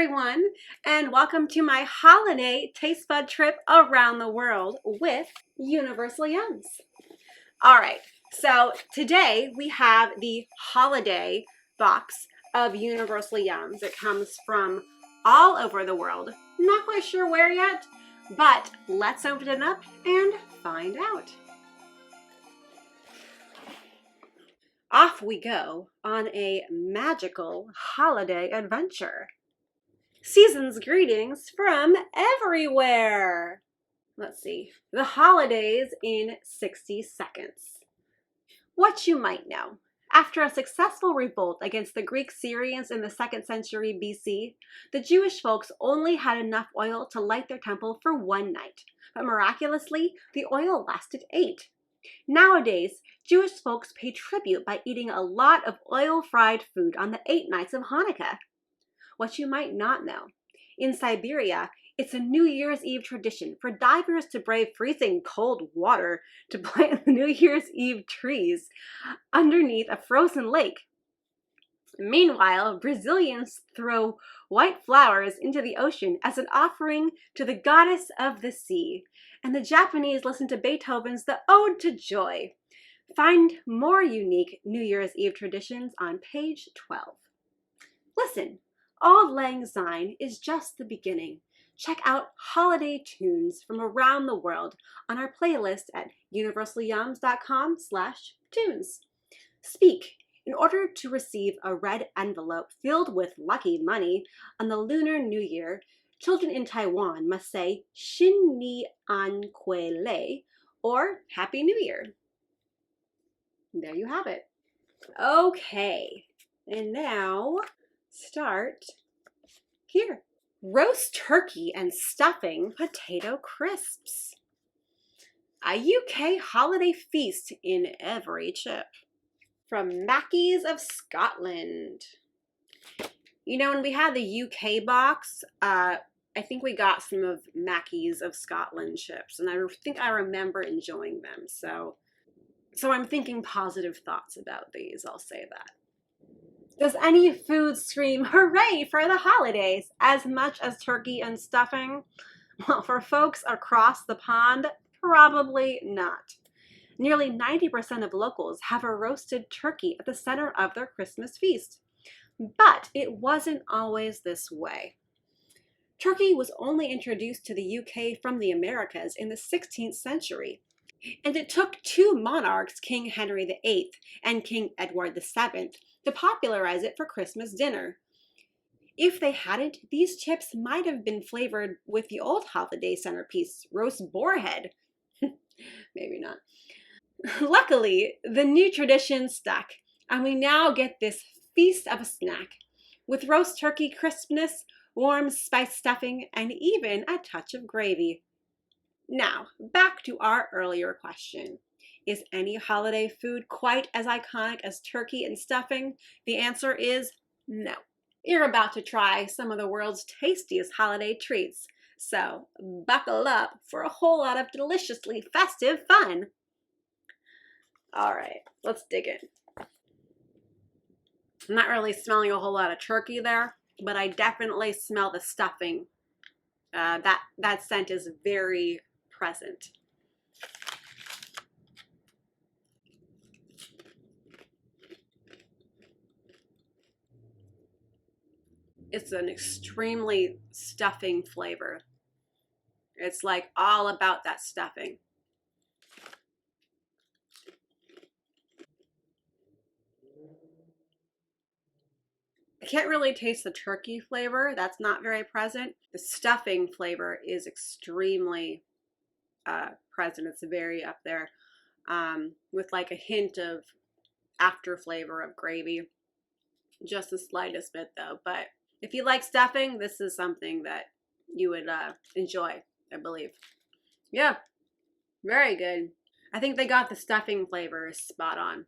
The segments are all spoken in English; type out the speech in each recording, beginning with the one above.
everyone, and welcome to my holiday taste bud trip around the world with Universal Yums. All right, so today we have the holiday box of Universal Yums. It comes from all over the world. Not quite sure where yet, but let's open it up and find out. Off we go on a magical holiday adventure. Season's greetings from everywhere. Let's see. The holidays in 60 seconds. What you might know. After a successful revolt against the Greek Syrians in the 2nd century BC, the Jewish folks only had enough oil to light their temple for one night, but miraculously, the oil lasted 8. Nowadays, Jewish folks pay tribute by eating a lot of oil-fried food on the 8 nights of Hanukkah. What you might not know, in Siberia, it's a New Year's Eve tradition for divers to brave freezing cold water to plant New Year's Eve trees underneath a frozen lake. Meanwhile, Brazilians throw white flowers into the ocean as an offering to the goddess of the sea, and the Japanese listen to Beethoven's The Ode to Joy. Find more unique New Year's Eve traditions on page 12. Listen, Auld Lang Syne is just the beginning. Check out holiday tunes from around the world on our playlist at universalyums.com/tunes. Speak in order to receive a red envelope filled with lucky money on the Lunar New Year. Children in Taiwan must say Xin Ni An Kuei Lei or Happy New Year. There you have it. Okay, and now start here. Roast turkey and stuffing potato crisps. A UK holiday feast in every chip. From Mackie's of Scotland. You know, when we had the UK box, I think we got some of Mackie's of Scotland chips, and I think I remember enjoying them. So I'm thinking positive thoughts about these, I'll say that. Does any food scream hooray for the holidays as much as turkey and stuffing? Well, for folks across the pond, probably not. Nearly 90% of locals have a roasted turkey at the center of their Christmas feast. But it wasn't always this way. Turkey was only introduced to the UK from the Americas in the 16th century. And it took 2 monarchs, King Henry VIII and King Edward VII, to popularize it for Christmas dinner. If they hadn't, these chips might have been flavored with the old holiday centerpiece, roast boarhead. Maybe not. Luckily, the new tradition stuck, and we now get this feast of a snack, with roast turkey crispness, warm spiced stuffing, and even a touch of gravy. Now, back to our earlier question. Is any holiday food quite as iconic as turkey and stuffing? The answer is no. You're about to try some of the world's tastiest holiday treats, so buckle up for a whole lot of deliciously festive fun. All right, let's dig in. I'm not really smelling a whole lot of turkey there, but I definitely smell the stuffing. That scent is very present. It's an extremely stuffing flavor. It's like all about that stuffing. I can't really taste the turkey flavor. That's not very present. The stuffing flavor is extremely present. It's very up there with like a hint of after flavor of gravy. Just the slightest bit though. But if you like stuffing, this is something that you would enjoy, I believe. Yeah, very good. I think they got the stuffing flavor spot on.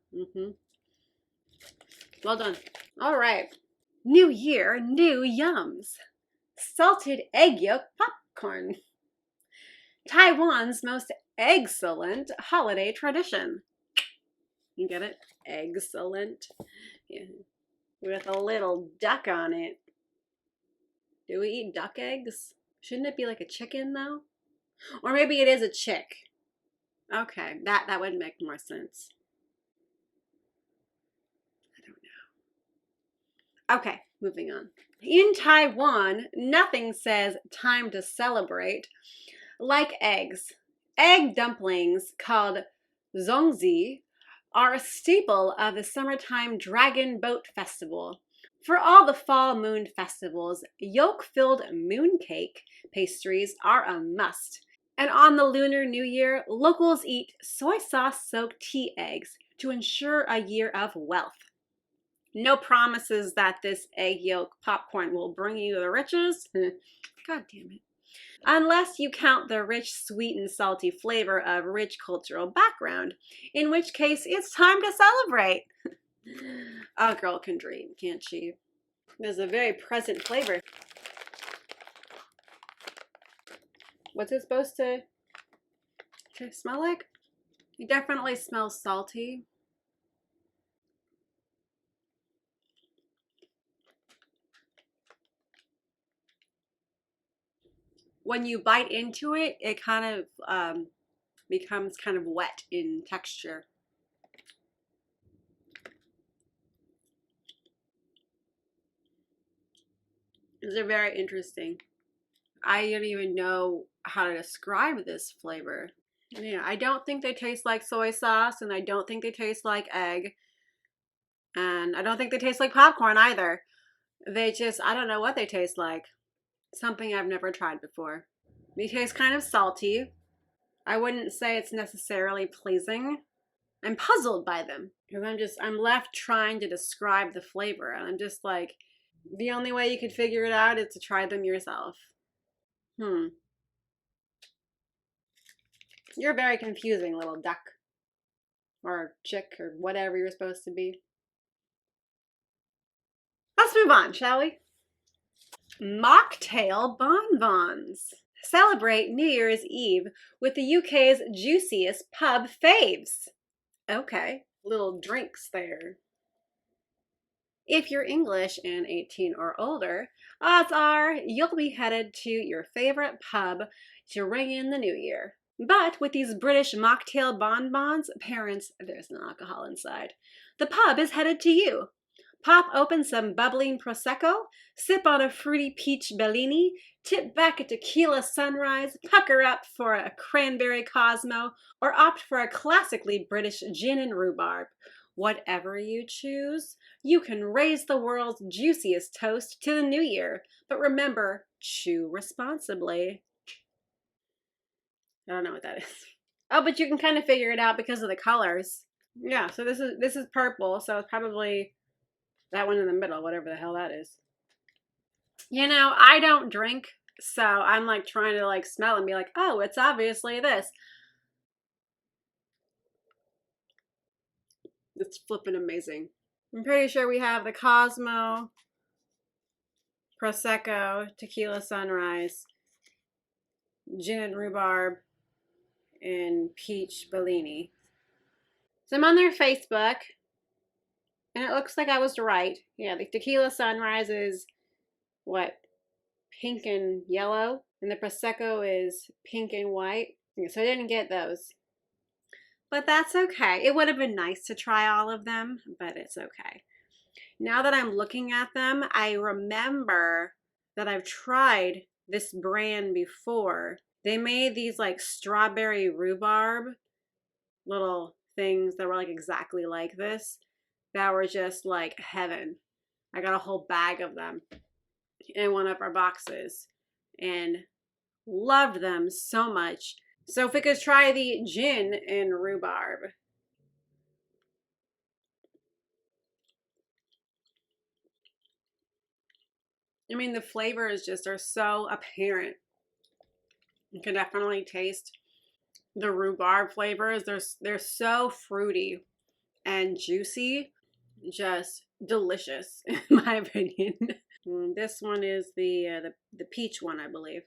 Well done. All right. New Year, new yums. Salted egg yolk popcorn. Taiwan's most excellent holiday tradition. You get it? Excellent. Yeah. With a little duck on it. Do we eat duck eggs? Shouldn't it be like a chicken though? Or maybe it is a chick. Okay, that would make more sense. I don't know. Okay, moving on. In Taiwan, nothing says time to celebrate like eggs. Egg dumplings called zongzi are a staple of the summertime Dragon Boat Festival. For all the fall moon festivals, yolk-filled mooncake pastries are a must. And on the Lunar New Year, locals eat soy sauce-soaked tea eggs to ensure a year of wealth. No promises that this egg yolk popcorn will bring you the riches. God damn it. Unless you count the rich, sweet, and salty flavor of rich cultural background, in which case it's time to celebrate. A girl can dream, can't she? There's a very present flavor. What's it supposed to smell like? It definitely smells salty. When you bite into it, it kind of becomes kind of wet in texture. These are very interesting. I don't even know how to describe this flavor. Yeah, I don't think they taste like soy sauce, and I don't think they taste like egg, and I don't think they taste like popcorn either. They just, I don't know what they taste like. Something I've never tried before. They taste kind of salty. I wouldn't say it's necessarily pleasing. I'm puzzled by them because I'm left trying to describe the flavor, and I'm just like, the only way you could figure it out is to try them yourself. You're very confusing, little duck. Or chick, or whatever you're supposed to be. Let's move on, shall we? Mocktail bonbons. Celebrate New Year's Eve with the UK's juiciest pub faves. Okay, little drinks there. If you're English and 18 or older, odds are you'll be headed to your favorite pub to ring in the new year. But with these British mocktail bonbons, parents, there's no alcohol inside. The pub is headed to you. Pop open some bubbling Prosecco, sip on a fruity peach Bellini, tip back a tequila sunrise, pucker up for a cranberry Cosmo, or opt for a classically British gin and rhubarb. Whatever you choose, you can raise the world's juiciest toast to the new year. But remember, chew responsibly. I don't know what that is. Oh, but you can kind of figure it out because of the colors. Yeah, so this is purple, so it's probably that one in the middle, whatever the hell that is. You know, I don't drink, so I'm like trying to like smell and be like, oh, it's obviously this. It's flipping amazing. I'm pretty sure we have the Cosmo, Prosecco, Tequila Sunrise, Gin and Rhubarb, and Peach Bellini. So I'm on their Facebook, and it looks like I was right. Yeah, the Tequila Sunrise is, what, pink and yellow, and the Prosecco is pink and white. So I didn't get those. But that's okay. It would have been nice to try all of them, but it's okay. Now that I'm looking at them, I remember that I've tried this brand before. They made these like strawberry rhubarb little things that were like exactly like this, that were just like heaven. I got a whole bag of them in one of our boxes and loved them so much. So if we could try the gin and rhubarb. I mean, the flavors just are so apparent. You can definitely taste the rhubarb flavors. They're so fruity and juicy, just delicious in my opinion. This one is the peach one, I believe.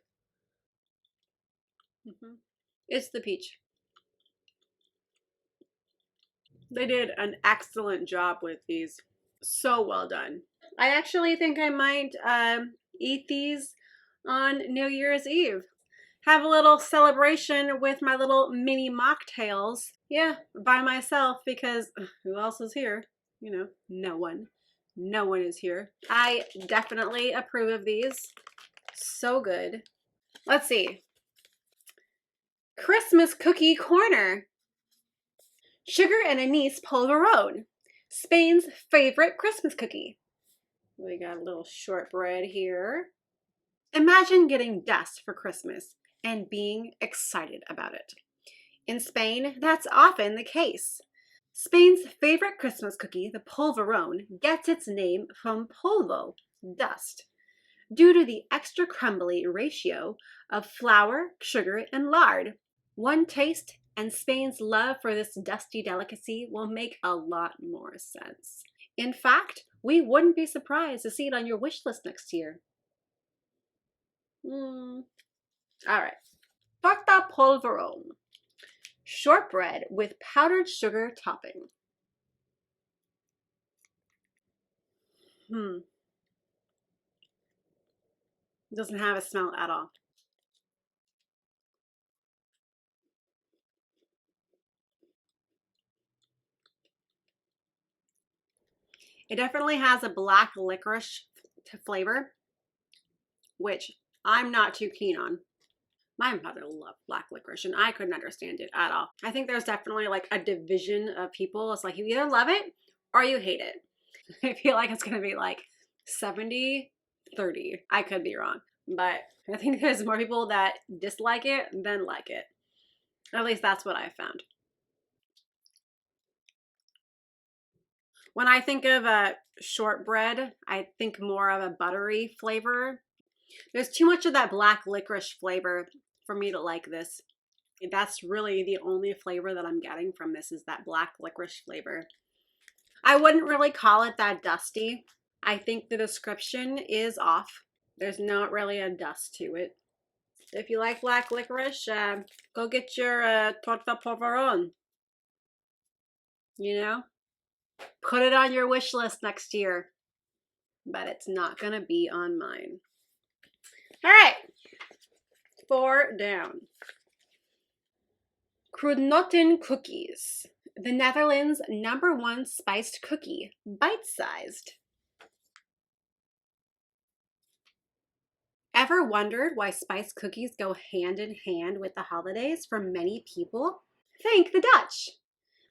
It's the peach. They did an excellent job with these. So well done. I actually think I might eat these on New Year's Eve. Have a little celebration with my little mini mocktails. Yeah, by myself because who else is here? You know, no one. No one is here. I definitely approve of these. So good. Let's see. Christmas Cookie Corner. Sugar and anise polvoron. Spain's favorite Christmas cookie. We got a little shortbread here. Imagine getting dust for Christmas and being excited about it. In Spain, that's often the case. Spain's favorite Christmas cookie, the polvoron, gets its name from polvo, dust, due to the extra crumbly ratio of flour, sugar, and lard. One taste, and Spain's love for this dusty delicacy will make a lot more sense. In fact, we wouldn't be surprised to see it on your wish list next year. All right. Torta polvoron. Shortbread with powdered sugar topping. Doesn't have a smell at all. It definitely has a black licorice flavor, which I'm not too keen on. My mother loved black licorice and I couldn't understand it at all. I think there's definitely like a division of people. It's like you either love it or you hate it. I feel like it's gonna be like 70-30. I could be wrong, but I think there's more people that dislike it than like it. At least that's what I found. When I think of a shortbread, I think more of a buttery flavor. There's too much of that black licorice flavor for me to like this. That's really the only flavor that I'm getting from this is that black licorice flavor. I wouldn't really call it that dusty. I think the description is off. There's not really a dust to it. If you like black licorice, go get your torta polvoron. You know? Put it on your wish list next year. But it's not going to be on mine. All right. 4 down. Kruidnoten cookies. The Netherlands' #1 spiced cookie. Bite-sized. Ever wondered why spiced cookies go hand in hand with the holidays for many people? Think the Dutch.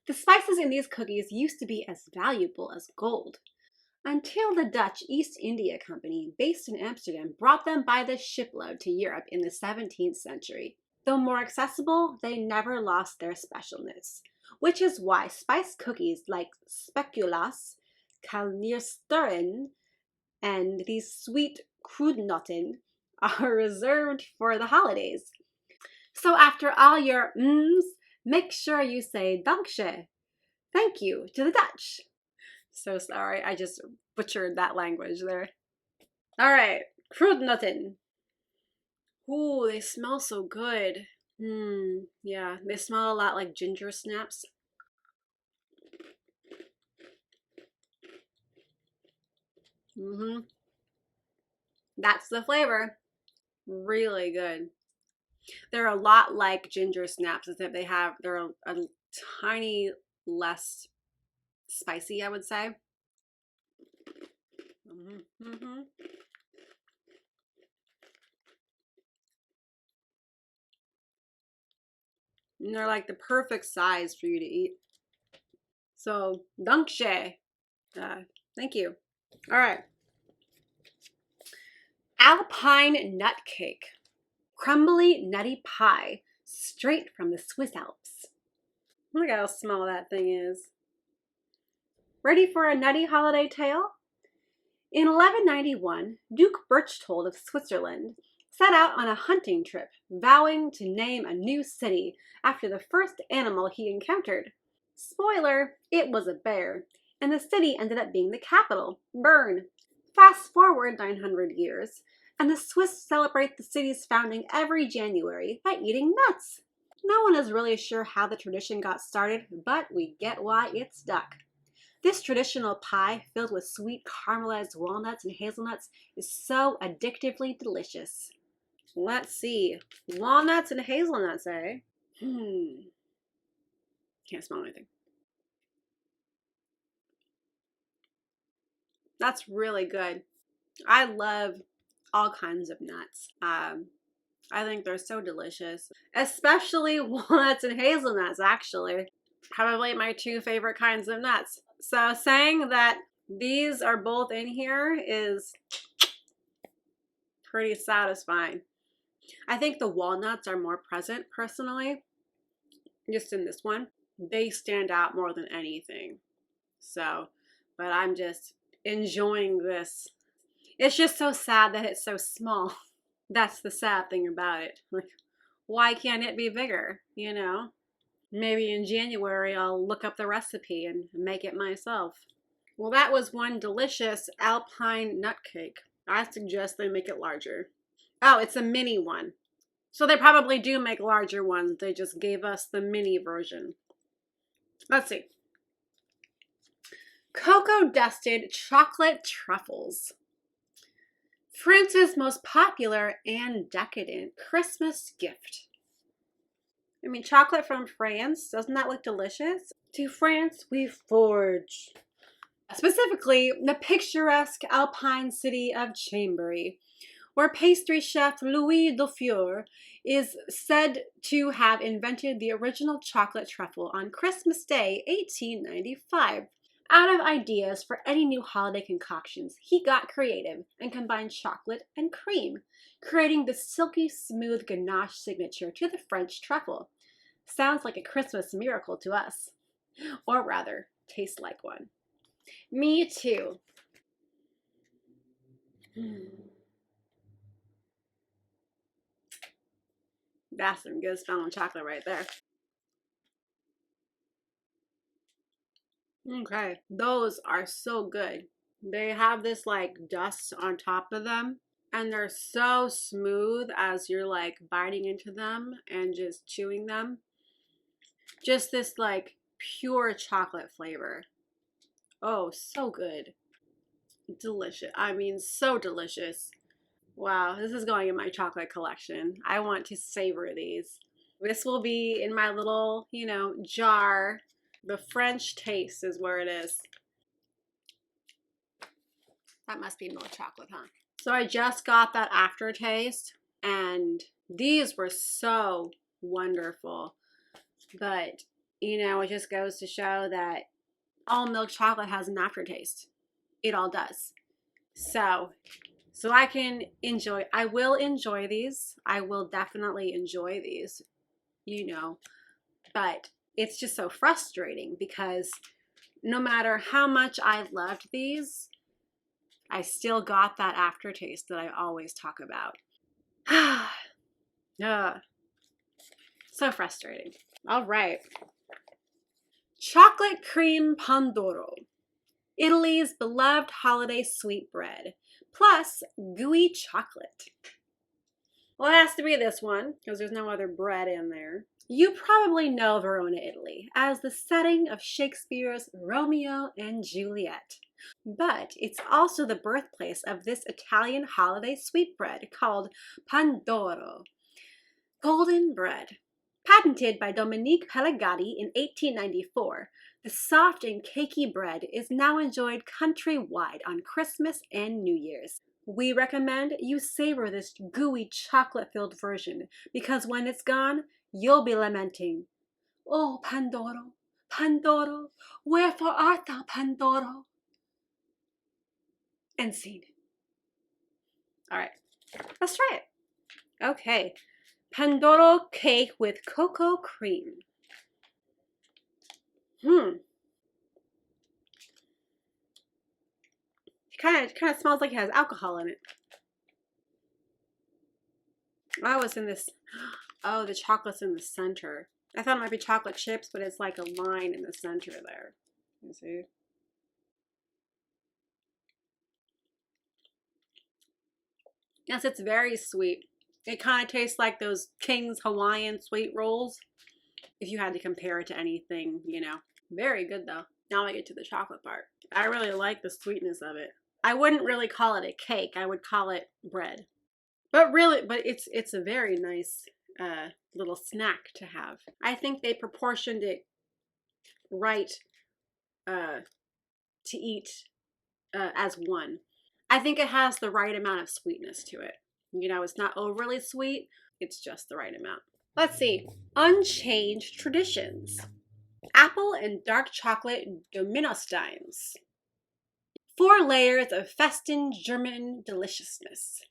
The spices in these cookies used to be as valuable as gold, until the Dutch East India Company, based in Amsterdam, brought them by the shipload to Europe in the 17th century. Though more accessible, they never lost their specialness, which is why spiced cookies like speculoos, kalniersturen, and these sweet Kruidnoten are reserved for the holidays. So after all your make sure you say dankje, thank you, to the Dutch. So sorry, I just butchered that language there. All right, Kruidnoten. Ooh, they smell so good. Yeah, they smell a lot like ginger snaps. That's the flavor. Really good. They're a lot like ginger snaps, except they're a tiny less spicy, I would say. And they're like the perfect size for you to eat. So, dankje. Thank you. All right. Alpine nut cake. Crumbly, nutty pie, straight from the Swiss Alps. Look how small that thing is. Ready for a nutty holiday tale? In 1191, Duke Berchtold of Switzerland set out on a hunting trip, vowing to name a new city after the first animal he encountered. Spoiler, it was a bear, and the city ended up being the capital, Bern. Fast forward 900 years, and the Swiss celebrate the city's founding every January by eating nuts. No one is really sure how the tradition got started, but we get why it stuck. This traditional pie, filled with sweet caramelized walnuts and hazelnuts, is so addictively delicious. Let's see. Walnuts and hazelnuts, eh? Can't smell anything. That's really good. I love all kinds of nuts. I think they're so delicious, especially walnuts and hazelnuts, actually. Probably my two favorite kinds of nuts. So saying that these are both in here is pretty satisfying. I think the walnuts are more present personally, just in this one. They stand out more than anything. So, but I'm just enjoying this. It's just so sad that it's so small. That's the sad thing about it. Like, why can't it be bigger, you know? Maybe in January I'll look up the recipe and make it myself. Well, that was one delicious Alpine nut cake. I suggest they make it larger. Oh, it's a mini one. So they probably do make larger ones. They just gave us the mini version. Let's see. Cocoa dusted chocolate truffles. France's most popular and decadent Christmas gift. I mean, chocolate from France, doesn't that look delicious? To France we forge. Specifically, the picturesque Alpine city of Chambéry, where pastry chef Louis Dufour is said to have invented the original chocolate truffle on Christmas Day, 1895. Out of ideas for any new holiday concoctions, he got creative and combined chocolate and cream, creating the silky smooth ganache signature to the French truffle. Sounds like a Christmas miracle to us. Or rather, tastes like one. Me too. That's some good smelling chocolate right there. Okay, those are so good. They have this like dust on top of them, and they're so smooth as you're like biting into them and just chewing them. Just this like pure chocolate flavor. Oh, so good. Delicious. I mean, so delicious. Wow, this is going in my chocolate collection. I want to savor these. This will be in my little, jar. The French taste is where it is. That must be milk chocolate, huh? So I just got that aftertaste, and these were so wonderful. But, it just goes to show that all milk chocolate has an aftertaste. It all does. So I can enjoy, I will enjoy these. I will definitely enjoy these, but it's just so frustrating because no matter how much I loved these, I still got that aftertaste that I always talk about. So frustrating. All right. Chocolate cream Pandoro. Italy's beloved holiday sweetbread, plus gooey chocolate. Well, it has to be this one, because there's no other bread in there. You probably know Verona, Italy, as the setting of Shakespeare's Romeo and Juliet. But it's also the birthplace of this Italian holiday sweetbread called Pandoro. Golden bread. Patented by Dominique Pellegatti in 1894, the soft and cakey bread is now enjoyed countrywide on Christmas and New Year's. We recommend you savor this gooey chocolate-filled version because when it's gone, you'll be lamenting, "Oh, Pandoro, Pandoro, wherefore art thou, Pandoro?" End scene. All right, let's try it. Okay, Pandoro cake with cocoa cream. It kind of smells like it has alcohol in it. Oh, it's in this. Oh, the chocolate's in the center. I thought it might be chocolate chips, but it's like a line in the center there. You see? Yes, it's very sweet. It kind of tastes like those King's Hawaiian sweet rolls. If you had to compare it to anything, Very good though. Now I get to the chocolate part. I really like the sweetness of it. I wouldn't really call it a cake. I would call it bread. But really, it's a very nice little snack to have. I think they proportioned it right to eat as one. I think it has the right amount of sweetness to it. You know, it's not overly sweet, it's just the right amount. Let's see. Unchanged traditions. Apple and dark chocolate Dominosteines. 4 layers of festin German deliciousness.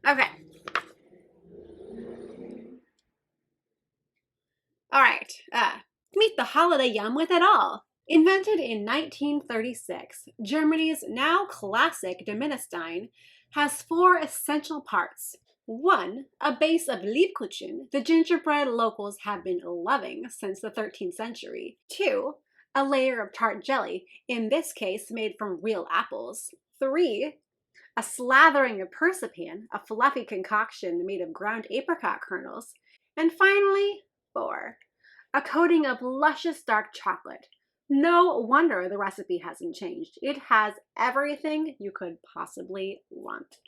Okay. All right. Meet the holiday yum with it all. Invented in 1936, Germany's now classic Dominosteine has 4 essential parts. 1. A base of Lebkuchen, the gingerbread locals have been loving since the 13th century. 2. A layer of tart jelly, in this case made from real apples. 3. A slathering of persipan, a fluffy concoction made of ground apricot kernels. And finally, 4. A coating of luscious dark chocolate. No wonder the recipe hasn't changed. It has everything you could possibly want.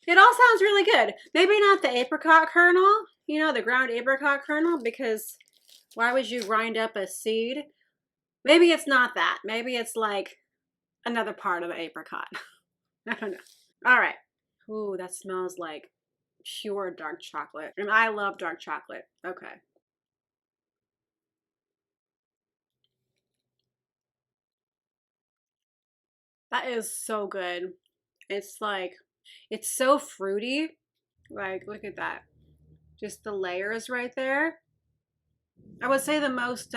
It all sounds really good. Maybe not the apricot kernel, you know, the ground apricot kernel, because why would you grind up a seed? Maybe it's not that. Maybe it's like another part of the apricot. I don't know. All right. Ooh, that smells like pure dark chocolate. And I love dark chocolate. Okay. That is so good. It's like, it's so fruity. Like, look at that. Just the layers right there. I would say the most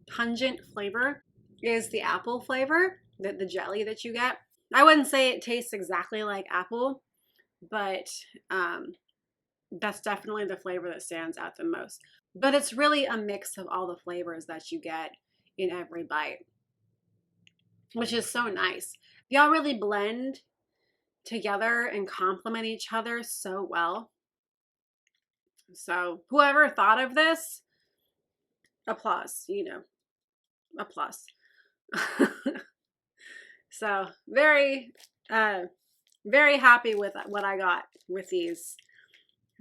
pungent flavor is the apple flavor, the jelly that you get. I wouldn't say it tastes exactly like apple, but that's definitely the flavor that stands out the most. But it's really a mix of all the flavors that you get in every bite, which is so nice. They all really blend together and complement each other so well. So whoever thought of this, applause, you know, applause. So uh, very happy with what I got with these.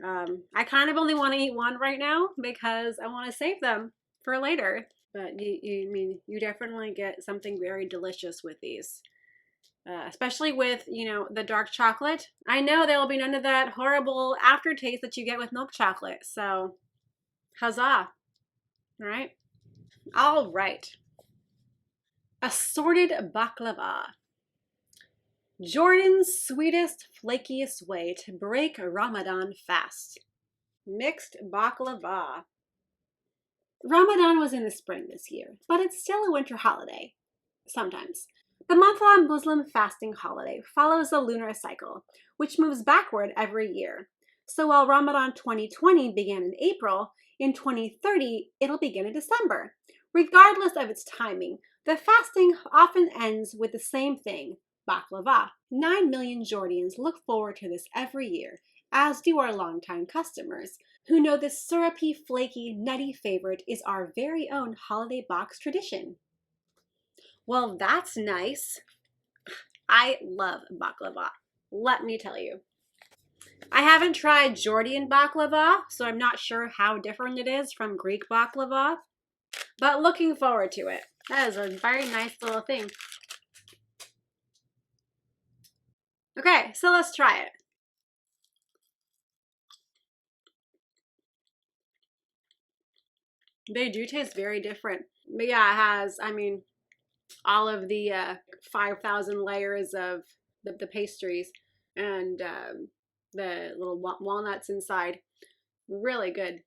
I kind of only want to eat one right now because I want to save them for later. But you definitely get something very delicious with these. Especially with, you know, the dark chocolate. I know there will be none of that horrible aftertaste that you get with milk chocolate. So, huzzah. All right. All right. Assorted baklava. Jordan's sweetest, flakiest way to break Ramadan fast. Mixed baklava. Ramadan was in the spring this year, but it's still a winter holiday. Sometimes. The month-long Muslim fasting holiday follows the lunar cycle, which moves backward every year. So while Ramadan 2020 began in April, in 2030 it'll begin in December. Regardless of its timing, the fasting often ends with the same thing, baklava. 9 million Georgians look forward to this every year, as do our longtime customers, who know this syrupy, flaky, nutty favorite is our very own holiday box tradition. Well, that's nice. I love baklava. Let me tell you. I haven't tried Georgian baklava, so I'm not sure how different it is from Greek baklava, but looking forward to it. That is a very nice little thing. Okay, so let's try it. They do taste very different. But yeah, it has, I mean, all of the 5,000 layers of the pastries and the little walnuts inside. Really good.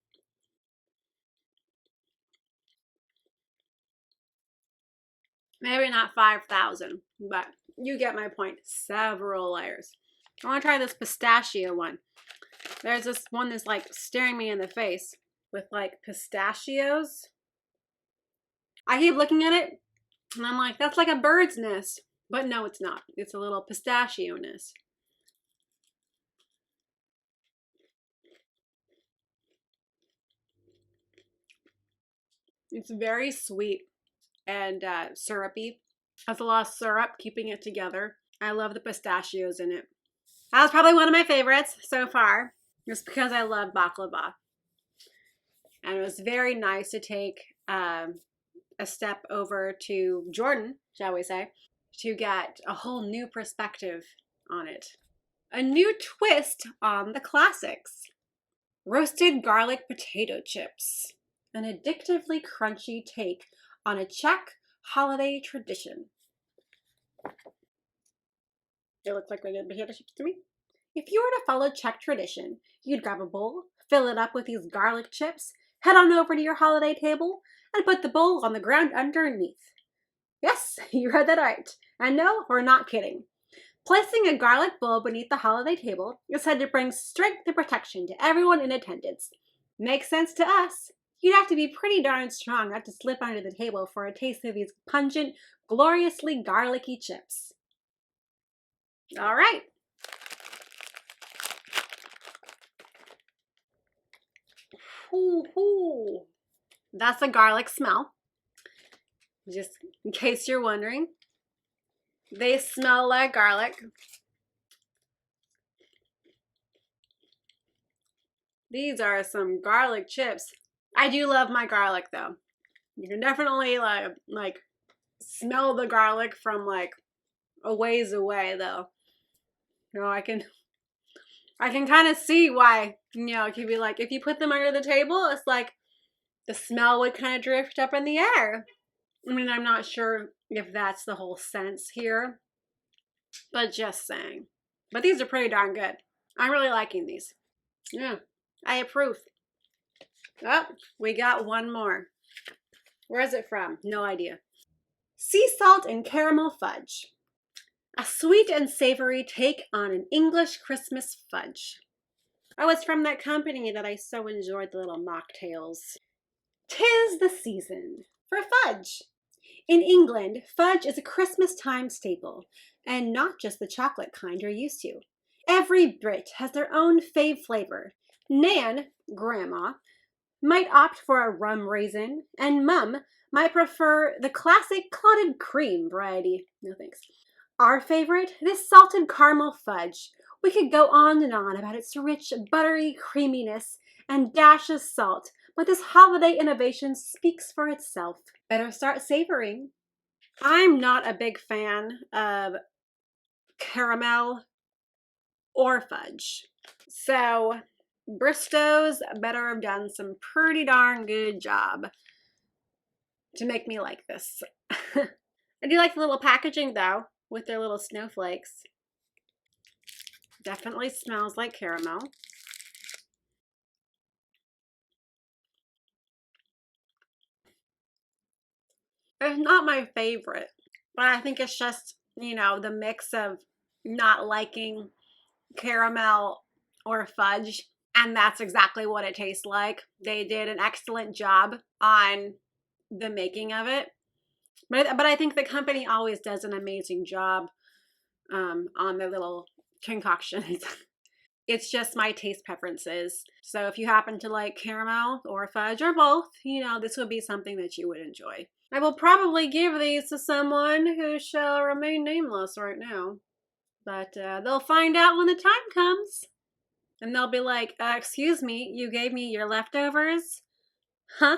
Maybe not 5,000, but you get my point. Several layers. I want to try this pistachio one. There's this one that's like staring me in the face with like pistachios. I keep looking at it and I'm like, that's like a bird's nest. But no, it's not. It's a little pistachio nest. It's very sweet and syrupy. Has a lot of syrup keeping it together. I love the pistachios in it. That was probably one of my favorites so far, just because I love baklava. And it was very nice to take a step over to Jordan, shall we say, to get a whole new perspective on it. A new twist on the classics. Roasted garlic potato chips. An addictively crunchy take on a Czech holiday tradition. It looks like regular potato chips to me. If you were to follow Czech tradition, you'd grab a bowl, fill it up with these garlic chips, head on over to your holiday table, and put the bowl on the ground underneath. Yes, you heard that right. And no, we're not kidding. Placing a garlic bowl beneath the holiday table is said to bring strength and protection to everyone in attendance. Makes sense to us. You'd have to be pretty darn strong not to slip under the table for a taste of these pungent, gloriously garlicky chips. All right. Ooh. That's a garlic smell. Just in case you're wondering. They smell like garlic. These are some garlic chips. I do love my garlic though. You can definitely like smell the garlic from like a ways away though. You know, I can kind of see why, you know, it could be like if you put them under the table, it's like the smell would kind of drift up in the air. I mean, I'm not sure if that's the whole sense here, but just saying. But these are pretty darn good. I'm really liking these. Yeah, I approve. Oh, we got one more. Where is it from? No idea. Sea salt and caramel fudge. A sweet and savory take on an English Christmas fudge. Oh, it's from that company that I so enjoyed, the little mocktails. 'Tis the season for fudge. In England, fudge is a Christmas time staple, and not just the chocolate kind you're used to. Every Brit has their own fave flavor. Nan, Grandma, might opt for a rum raisin, and Mum might prefer the classic clotted cream variety. No thanks. Our favorite, this salted caramel fudge. We could go on and on about its rich, buttery creaminess and dash of salt, but this holiday innovation speaks for itself. Better start savoring. I'm not a big fan of caramel or fudge. So Bristow's better have done some pretty darn good job to make me like this. I do like the little packaging though, with their little snowflakes. Definitely smells like caramel. It's not my favorite, but I think it's just, you know, the mix of not liking caramel or fudge, and that's exactly what it tastes like. They did an excellent job on the making of it, but I think the company always does an amazing job on their little concoctions. It's just my taste preferences. So if you happen to like caramel or fudge or both, you know, this would be something that you would enjoy. I will probably give these to someone who shall remain nameless right now. But they'll find out when the time comes. And they'll be like, excuse me, you gave me your leftovers? Huh?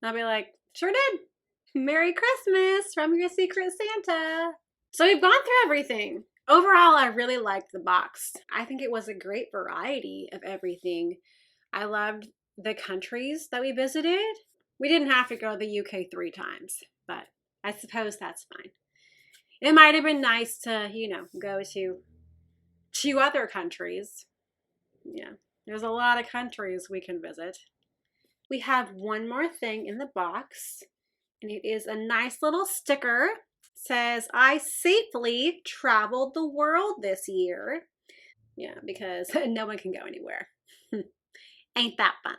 And I'll be like, sure did. Merry Christmas from your Secret Santa. So we've gone through everything. Overall, I really liked the box. I think it was a great variety of everything. I loved the countries that we visited. We didn't have to go to the UK 3 times, but I suppose that's fine. It might have been nice to, you know, go to 2 other countries. Yeah, there's a lot of countries we can visit. We have one more thing in the box, and it is a nice little sticker. It says, I safely traveled the world this year. Yeah, because no one can go anywhere. Ain't that fun?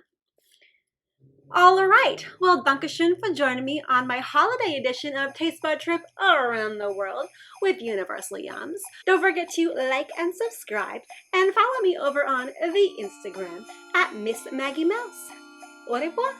All right, well, Dankeschön for joining me on my holiday edition of Taste Bud Trip around the world with Universal Yums. Don't forget to like and subscribe, and follow me over on the Instagram at Miss Maggie Mouse. Au revoir.